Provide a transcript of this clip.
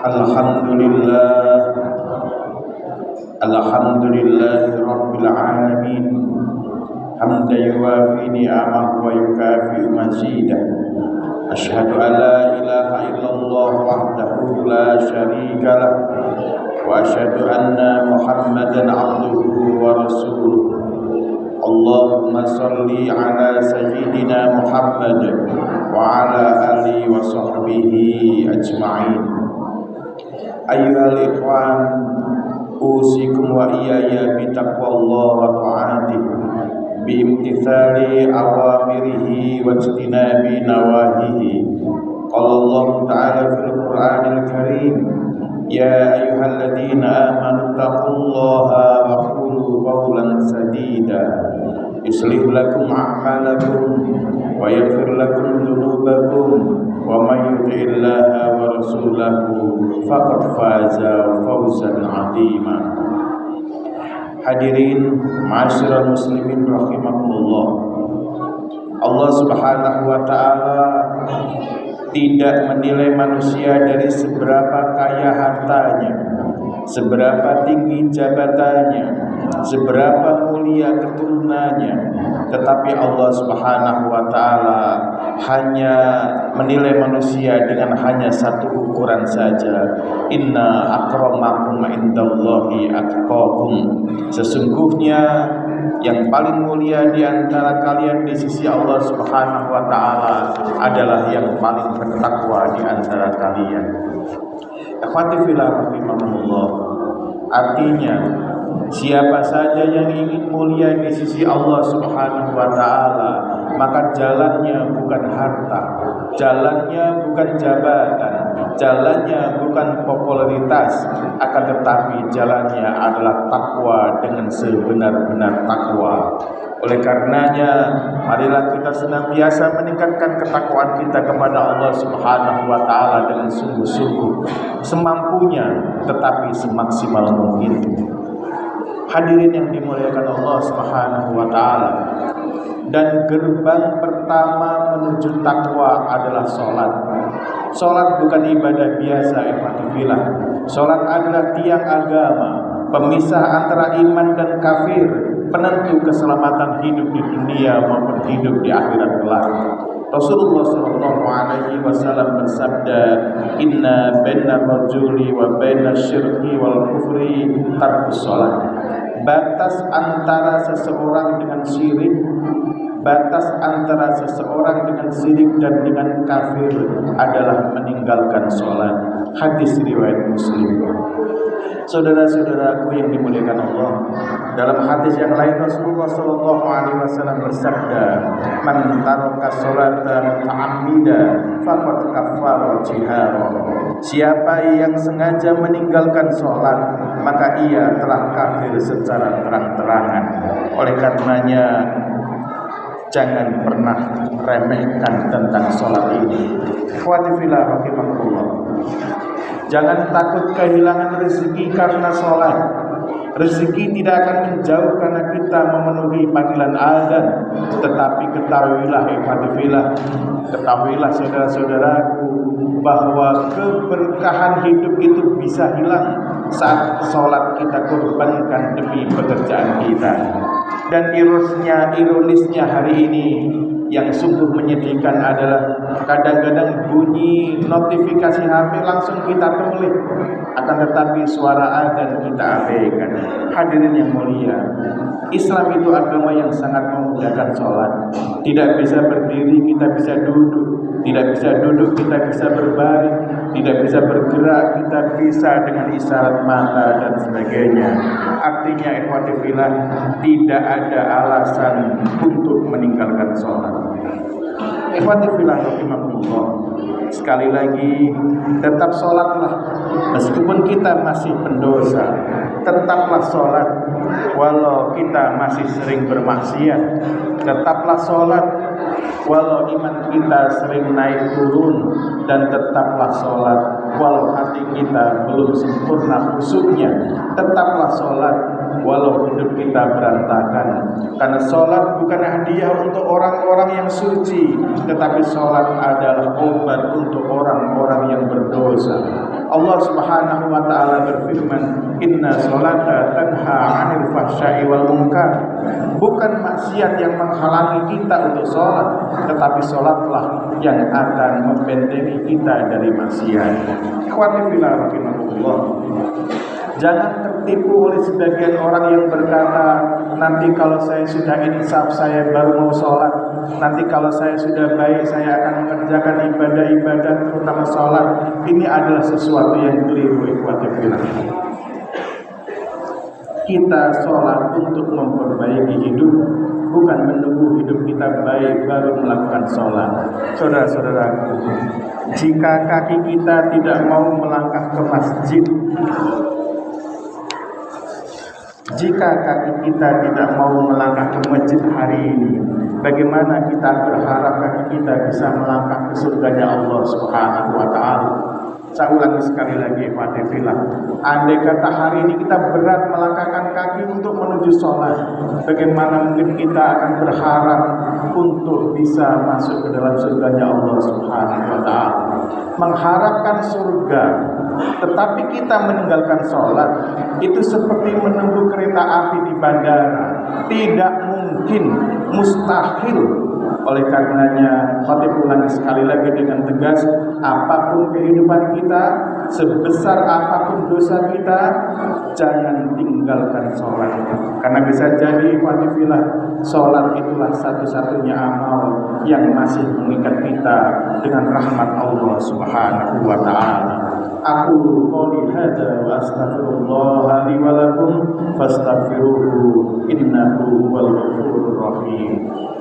Alhamdulillah Rabbil Alamin hamdan yuwafi ni'amahu wa yukafi'u mazidah. Asyhadu an la ilaha illallah wahdahu la syarika lah wa asyhadu anna Muhammadan abduhu wa rasuluh. Allahumma salli ala sayyidina Muhammad wa ala alihi wa sahbihi ajma'in. Ayyuhal ikhwan, usikum wa iyaya bitaqwallah wa ta'atih biimtithali awamirihi wa ijtinabi nawahihi. Qala Allah ta'ala fil Qur'anil Karim, ya ayyuhalladzina amanu taqullaha wa qulu qawlan sadida yuslih lakum a'malakum wa yaghfir lakum dhunubakum wa may yuti'illaha wa rasulahu faqad faza fawzan 'azima. Hadirin ma'asyiral muslimin rahimakumullah. Allah Subhanahu wa taala tidak menilai manusia dari seberapa kaya hartanya, seberapa tinggi jabatannya, seberapa mulia keturunannya, tetapi Allah Subhanahu wa taala hanya menilai manusia dengan hanya satu ukuran saja. Inna akramakum indallahi atqakum. Sesungguhnya yang paling mulia di antara kalian di sisi Allah Subhanahu wa taala adalah yang paling bertakwa di antara kalian. Ikhwati fillah rahimakumullah. Artinya, siapa saja yang ingin mulia di sisi Allah Subhanahu wa taala, maka jalannya bukan harta, jalannya bukan jabatan, jalannya bukan popularitas, akan tetapi jalannya adalah takwa dengan sebenar-benar takwa. Oleh karenanya, marilah kita senantiasa meningkatkan ketakwaan kita kepada Allah Subhanahu wa taala dengan sungguh-sungguh, semampunya tetapi semaksimal mungkin. Hadirin yang dimuliakan Allah Subhanahu wa taala, dan gerbang pertama menuju takwa adalah salat. Salat bukan ibadah biasa, ikhwatifillah. Salat adalah tiang agama, pemisah antara iman dan kafir, penentu keselamatan hidup di dunia maupun hidup di akhirat kelak. Rasulullah sallallahu alaihi wasallam bersabda, "Inna bainar rajuli wa bainas syirki wal kufri tarkus shalah." Batas antara seseorang dengan syirik, batas antara seseorang dengan syirik dan dengan kafir adalah meninggalkan sholat. Hadis riwayat Muslim. Saudara-saudaraku yang dimuliakan Allah, dalam hadis yang lain Rasulullah sallallahu alaihi wasallam bersabda, "Man taraka sholata muta'ammida faqad kafara jihara." Siapa yang sengaja meninggalkan sholat, maka ia telah kafir secara terang-terangan. Oleh karenanya, jangan pernah remehkan tentang sholat ini. Ikhwati fillah rahimakumullah. Jangan takut kehilangan rezeki karena sholat. Rezeki tidak akan menjauh karena kita memenuhi panggilan azan. Tetapi ketahuilah ikhwati fillah, ketahuilah saudara-saudaraku, bahwa keberkahan hidup itu bisa hilang saat sholat kita korbankan demi pekerjaan kita. Dan ironisnya hari ini yang sungguh menyedihkan adalah kadang-kadang bunyi notifikasi HP langsung kita klik, akan tetapi suara azan kita abaikan. Hadirin yang mulia, Islam itu agama yang sangat memudahkan sholat. Tidak bisa berdiri, kita bisa duduk. Tidak bisa duduk, kita bisa berbaring. Tidak bisa bergerak, kita bisa dengan isyarat mata dan sebagainya. Artinya ikhwati fillah, tidak ada alasan untuk meninggalkan sholat. Ikhwati fillah rahimakumullah. Sekali lagi, tetap sholatlah meskipun kita masih pendosa. Tetaplah sholat walau kita masih sering bermaksiat. Tetaplah sholat walau iman kita sering naik turun. Dan tetaplah sholat walau hati kita belum sempurna khusyuknya. Tetaplah sholat walau hidup kita berantakan. Karena sholat bukan hadiah untuk orang-orang yang suci, tetapi sholat adalah obat untuk orang-orang yang berdosa. Allah Subhanahu wa taala berfirman, "Inna sholata tanha 'anil fahsya'i wal munkar." Bukan maksiat yang menghalangi kita untuk sholat, tetapi sholatlah yang akan membentengi kita dari maksiat. Ikhwati fillah rahimakumullah. Jangan tertipu oleh sebagian orang yang berkata, nanti kalau saya sudah insaf saya baru mau sholat, nanti kalau saya sudah baik saya akan mengerjakan ibadah-ibadah terutama sholat. Ini adalah sesuatu yang keliru, ikhwati fillah. Kita sholat untuk memperbaiki hidup, bukan menunggu hidup kita baik baru melakukan sholat. Saudara-saudara, jika kaki kita tidak mau melangkah ke masjid, jika kaki kita tidak mau melangkah ke masjid hari ini, bagaimana kita berharap kaki kita bisa melangkah ke surganya Allah Subhanahu wa taala? Saya ulangi sekali lagi, Fatihillah. Andai kata hari ini kita berat melangkahkan kaki untuk menuju sholat, bagaimana mungkin kita akan berharap untuk bisa masuk ke dalam surganya Allah Subhanahu wa taala? Mengharapkan surga tetapi kita meninggalkan sholat, itu seperti menunggu kereta api di bandara. Tidak mungkin, mustahil. Oleh karenanya, Khatib ulangi sekali lagi dengan tegas, apapun kehidupan kita, sebesar apapun dosa kita, jangan tinggalkan sholat. Karena bisa jadi, Fatihillah, sholat itulah satu-satunya amal yang masih mengikat kita dengan rahmat Allah Subhanahu wa ta'ala. Aku qouli hadza wa astaghfirullah li wa lakum fastaghfiruhu innahu huwal ghafurur rahim.